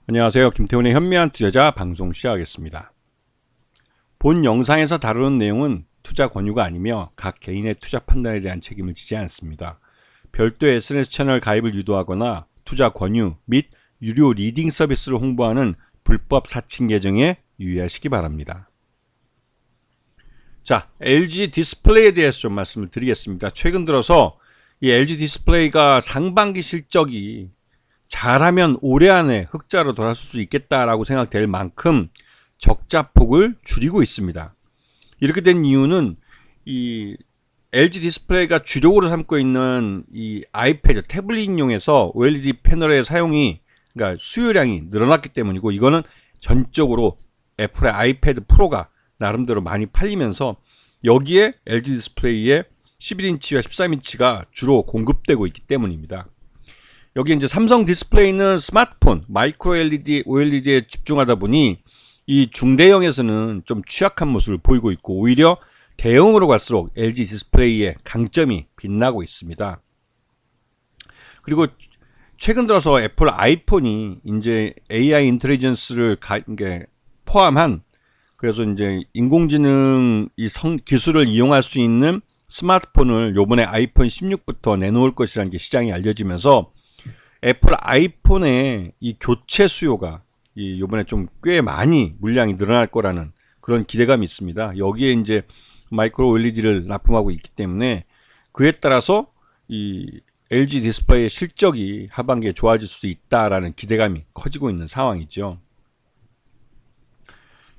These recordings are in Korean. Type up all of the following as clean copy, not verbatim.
안녕하세요. 김태훈의 현명한 투자자 방송 시작하겠습니다. 본 영상에서 다루는 내용은 투자 권유가 아니며 각 개인의 투자 판단에 대한 책임을 지지 않습니다. 별도의 SNS 채널 가입을 유도하거나 투자 권유 및 유료 리딩 서비스를 홍보하는 불법 사칭 계정에 유의하시기 바랍니다. 자, LG 디스플레이에 대해서 좀 말씀을 드리겠습니다. 최근 들어서 이 LG 디스플레이가 상반기 실적이 잘하면 올해 안에 흑자로 돌아설 수 있겠다라고 생각될 만큼 적자폭을 줄이고 있습니다. 이렇게 된 이유는 이 LG 디스플레이가 주력으로 삼고 있는 이 아이패드 태블릿용에서 OLED 패널의 사용이 그러니까 수요량이 늘어났기 때문이고, 이거는 전적으로 애플의 아이패드 프로가 나름대로 많이 팔리면서 여기에 LG 디스플레이의 11인치와 13인치가 주로 공급되고 있기 때문입니다. 여기 이제 삼성 디스플레이는 스마트폰, 마이크로 LED, OLED에 집중하다 보니 이 중대형에서는 좀 취약한 모습을 보이고 있고, 오히려 대형으로 갈수록 LG 디스플레이의 강점이 빛나고 있습니다. 그리고 최근 들어서 애플 아이폰이 이제 AI 인텔리전스를 포함한, 그래서 이제 인공지능 기술을 이용할 수 있는 스마트폰을 요번에 아이폰 16부터 내놓을 것이라는 게 시장이 알려지면서 애플 아이폰의 이 교체 수요가 요번에 좀 꽤 많이 물량이 늘어날 거라는 그런 기대감이 있습니다. 여기에 이제 마이크로 OLED를 납품하고 있기 때문에 그에 따라서 이 LG 디스플레이의 실적이 하반기에 좋아질 수 있다라는 기대감이 커지고 있는 상황이죠.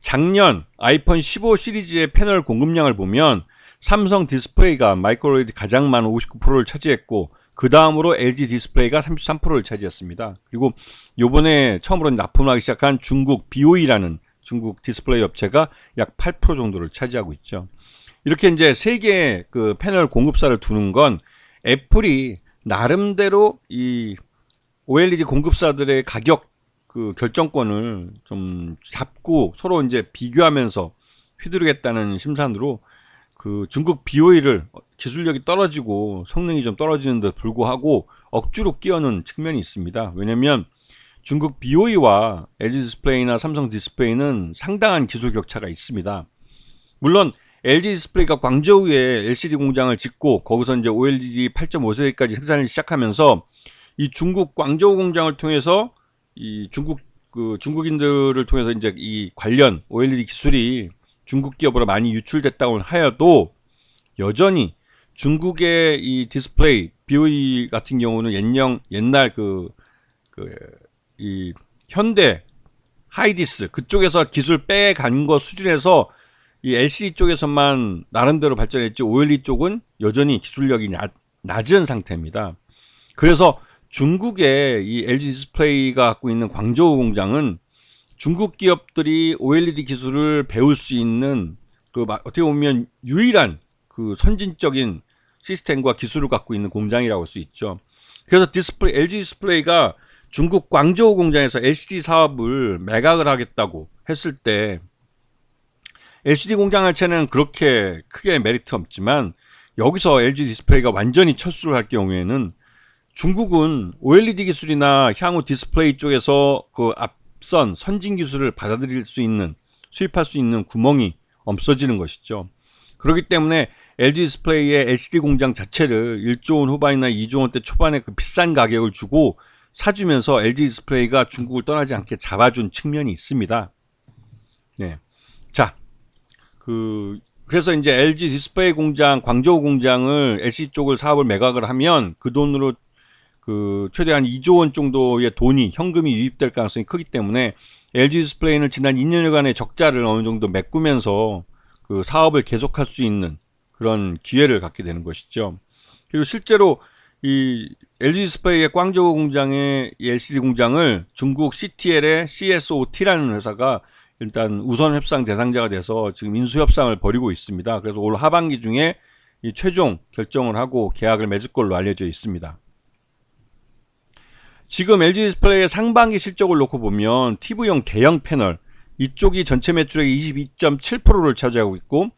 작년 아이폰 15 시리즈의 패널 공급량을 보면 삼성 디스플레이가 마이크로 LED 가장 많은 59%를 차지했고, 그 다음으로 LG 디스플레이가 33%를 차지했습니다. 그리고 요번에 처음으로 납품하기 시작한 중국 BOE라는 중국 디스플레이 업체가 약 8% 정도를 차지하고 있죠. 이렇게 이제 세 개의 그 패널 공급사를 두는 건 애플이 나름대로 이 OLED 공급사들의 가격 그 결정권을 좀 잡고 서로 이제 비교하면서 휘두르겠다는 심산으로 그 중국 BOE를 기술력이 떨어지고 성능이 좀 떨어지는 데 불구하고 억지로 끼워넣은 측면이 있습니다. 왜냐면 중국 BOE와 LG 디스플레이나 삼성 디스플레이는 상당한 기술 격차가 있습니다. 물론 LG 디스플레이가 광저우에 LCD 공장을 짓고 거기서 이제 OLED 8.5세대까지 생산을 시작하면서 이 중국 광저우 공장을 통해서 이 중국인들을 통해서 이제 이 관련 OLED 기술이 중국 기업으로 많이 유출됐다고 하여도 여전히 중국의 이 디스플레이 BOE 같은 경우는 옛날 이 현대 하이디스 그쪽에서 기술 빼간 거 수준에서 이 LCD 쪽에서만 나름대로 발전했지, OLED 쪽은 여전히 기술력이 낮은 상태입니다. 그래서 중국의 이 LG 디스플레이가 갖고 있는 광저우 공장은 중국 기업들이 OLED 기술을 배울 수 있는 어떻게 보면 유일한 그 선진적인 시스템과 기술을 갖고 있는 공장이라고 할 수 있죠. 그래서 LG 디스플레이가 중국 광저우 공장에서 LCD 사업을 매각을 하겠다고 했을 때 LCD 공장 할채는 그렇게 크게 메리트 없지만, 여기서 LG 디스플레이가 완전히 철수를 할 경우에는 중국은 OLED 기술이나 향후 디스플레이 쪽에서 그 앞선 선진 기술을 받아들일 수 있는, 수입할 수 있는 구멍이 없어지는 것이죠. 그렇기 때문에 LG 디스플레이의 LCD 공장 자체를 1조 원 후반이나 2조 원대 초반에 그 비싼 가격을 주고 사주면서 LG 디스플레이가 중국을 떠나지 않게 잡아준 측면이 있습니다. 네. 자, 그래서 이제 LG 디스플레이 공장, 광저우 공장을 LCD 쪽을 사업을 매각을 하면 그 돈으로 최대한 2조 원 정도의 돈이, 현금이 유입될 가능성이 크기 때문에 LG 디스플레이는 지난 2년여간의 적자를 어느 정도 메꾸면서 그 사업을 계속할 수 있는 그런 기회를 갖게 되는 것이죠. 그리고 실제로 이 LG 디스플레이의 광저우 공장의 LCD 공장을 중국 CTL의 CSOT라는 회사가 일단 우선 협상 대상자가 돼서 지금 인수 협상을 벌이고 있습니다. 그래서 올 하반기 중에 이 최종 결정을 하고 계약을 맺을 걸로 알려져 있습니다. 지금 LG 디스플레이의 상반기 실적을 놓고 보면 TV용 대형 패널 이쪽이 전체 매출의 22.7%를 차지하고 있고,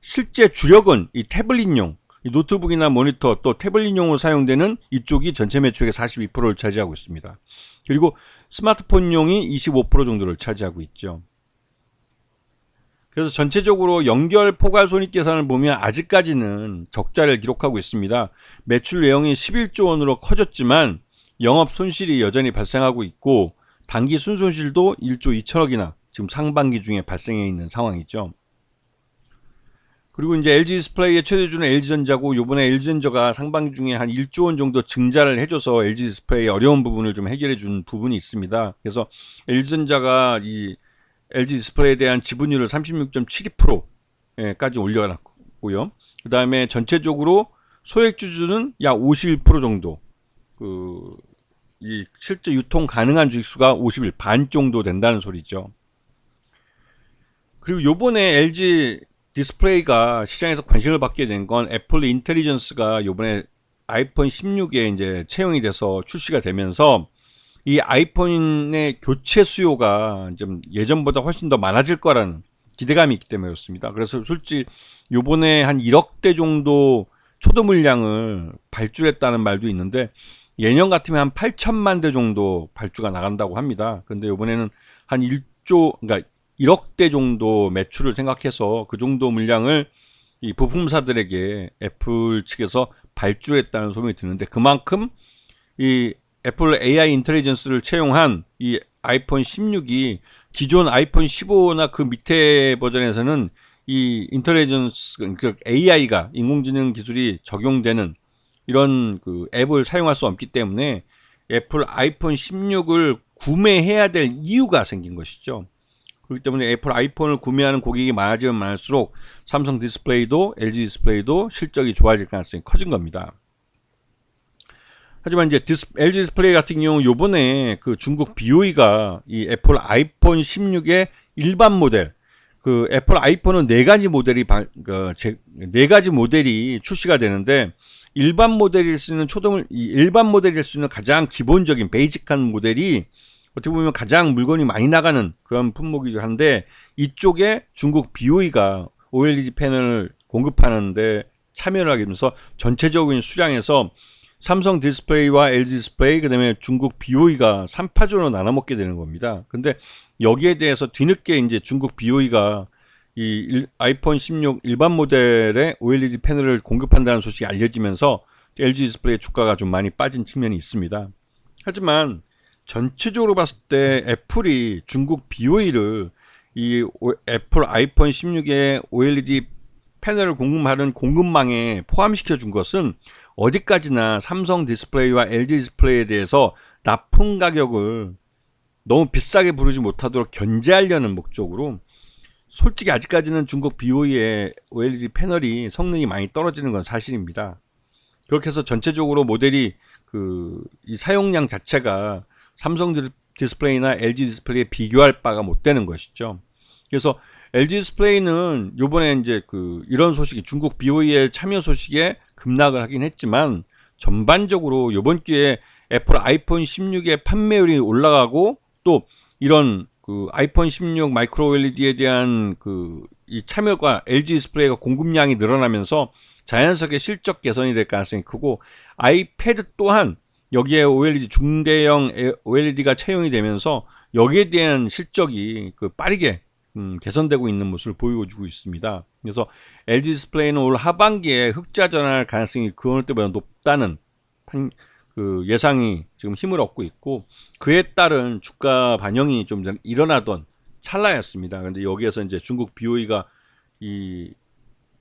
실제 주력은 이 태블릿용, 이 노트북이나 모니터 또 태블릿용으로 사용되는 이쪽이 전체 매출의 42%를 차지하고 있습니다. 그리고 스마트폰용이 25% 정도를 차지하고 있죠. 그래서 전체적으로 연결 포괄 손익계산을 보면 아직까지는 적자를 기록하고 있습니다. 매출 내용이 11조 원으로 커졌지만 영업 손실이 여전히 발생하고 있고 단기 순손실도 1조 2천억이나 지금 상반기 중에 발생해 있는 상황이죠. 그리고 이제 LG 디스플레이의 최대주는 LG전자고 요번에 LG전자가 상반기 중에 한 1조 원 정도 증자를 해줘서 LG 디스플레이의 어려운 부분을 좀 해결해 준 부분이 있습니다. 그래서 LG전자가 이 LG 디스플레이에 대한 지분율을 36.72%까지 올려놨고요. 그 다음에 전체적으로 소액주주는 약 51% 정도, 이 실제 유통 가능한 주식수가 51 반 정도 된다는 소리죠. 그리고 요번에 LG 디스플레이가 시장에서 관심을 받게 된 건 애플 인텔리전스가 요번에 아이폰 16에 이제 채용이 돼서 출시가 되면서 이 아이폰의 교체 수요가 좀 예전보다 훨씬 더 많아질 거라는 기대감이 있기 때문에 그렇습니다. 그래서 솔직히 요번에 한 1억 대 정도 초도 물량을 발주했다는 말도 있는데 예년 같으면 한 8천만 대 정도 발주가 나간다고 합니다. 근데 요번에는 한 1조, 그러니까 1억 대 정도 매출을 생각해서 그 정도 물량을 이 부품사들에게 애플 측에서 발주했다는 소문이 드는데 그만큼 이 애플 AI 인텔리전스를 채용한 이 아이폰 16이 기존 아이폰 15나 그 밑에 버전에서는 이 인텔리전스, 그러니까 AI가 인공지능 기술이 적용되는 이런 그 앱을 사용할 수 없기 때문에 애플 아이폰 16을 구매해야 될 이유가 생긴 것이죠. 그렇기 때문에 애플 아이폰을 구매하는 고객이 많아지면 많을수록 삼성 디스플레이도 LG 디스플레이도 실적이 좋아질 가능성이 커진 겁니다. 하지만 이제 LG 디스플레이 같은 경우 요번에 그 중국 BOE가 이 애플 아이폰 16의 일반 모델, 그 애플 아이폰은 네 가지 모델이 출시가 되는데 일반 모델일 수 있는 일반 모델일 수 있는 가장 기본적인 베이직한 모델이 어떻게 보면 가장 물건이 많이 나가는 그런 품목이기도 한데 이쪽에 중국 BOE가 OLED 패널을 공급하는데 참여를 하게 되면서 전체적인 수량에서 삼성 디스플레이와 LG 디스플레이 그다음에 중국 BOE가 3파전으로 나눠 먹게 되는 겁니다. 근데 여기에 대해서 뒤늦게 이제 중국 BOE가 이 아이폰 16 일반 모델의 OLED 패널을 공급한다는 소식이 알려지면서 LG 디스플레이 주가가 좀 많이 빠진 측면이 있습니다. 하지만 전체적으로 봤을 때 애플이 중국 BOE를 이 애플 아이폰 16의 OLED 패널을 공급하는 공급망에 포함시켜 준 것은 어디까지나 삼성 디스플레이와 LG 디스플레이에 대해서 납품 가격을 너무 비싸게 부르지 못하도록 견제하려는 목적으로 솔직히 아직까지는 중국 BOE의 OLED 패널이 성능이 많이 떨어지는 건 사실입니다. 그렇게 해서 전체적으로 모델이 이 사용량 자체가 삼성 디스플레이나 LG 디스플레이에 비교할 바가 못 되는 것이죠. 그래서 LG 디스플레이는 요번에 이제 이런 소식이 중국 BOE의 참여 소식에 급락을 하긴 했지만 전반적으로 요번 기회에 애플 아이폰 16의 판매율이 올라가고 또 이런 아이폰 16 마이크로 OLED에 대한 이 참여가 LG 디스플레이가 공급량이 늘어나면서 자연스럽게 실적 개선이 될 가능성이 크고 아이패드 또한 여기에 OLED 중대형 OLED가 채용이 되면서 여기에 대한 실적이 빠르게 개선되고 있는 모습을 보여주고 있습니다. 그래서 LG 디스플레이는 올 하반기에 흑자 전환할 가능성이 그 어느 때보다 높다는 예상이 지금 힘을 얻고 있고 그에 따른 주가 반영이 좀 일어나던 찰나였습니다. 그런데 여기에서 이제 중국 BOE가 이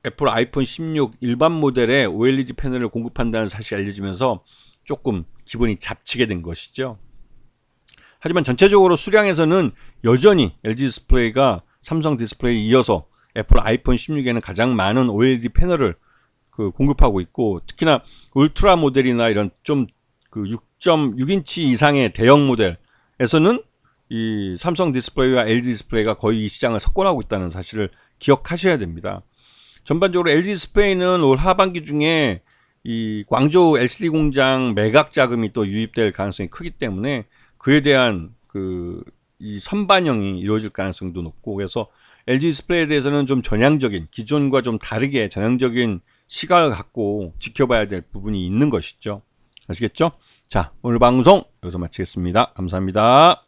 애플 아이폰 16 일반 모델에 OLED 패널을 공급한다는 사실이 알려지면서 조금 기분이 잡치게 된 것이죠. 하지만 전체적으로 수량에서는 여전히 LG 디스플레이가 삼성 디스플레이에 이어서 애플 아이폰 16에는 가장 많은 OLED 패널을 공급하고 있고 특히나 울트라 모델이나 이런 좀 6.6인치 이상의 대형 모델에서는 이 삼성 디스플레이와 LG 디스플레이가 거의 이 시장을 석권하고 있다는 사실을 기억하셔야 됩니다. 전반적으로 LG 디스플레이는 올 하반기 중에 이 광저우 LCD 공장 매각 자금이 또 유입될 가능성이 크기 때문에 그에 대한 이 선반영이 이루어질 가능성도 높고 그래서 LG 디스플레이에 대해서는 좀 전향적인 기존과 좀 다르게 전향적인 시각을 갖고 지켜봐야 될 부분이 있는 것이죠. 아시겠죠? 자, 오늘 방송 여기서 마치겠습니다. 감사합니다.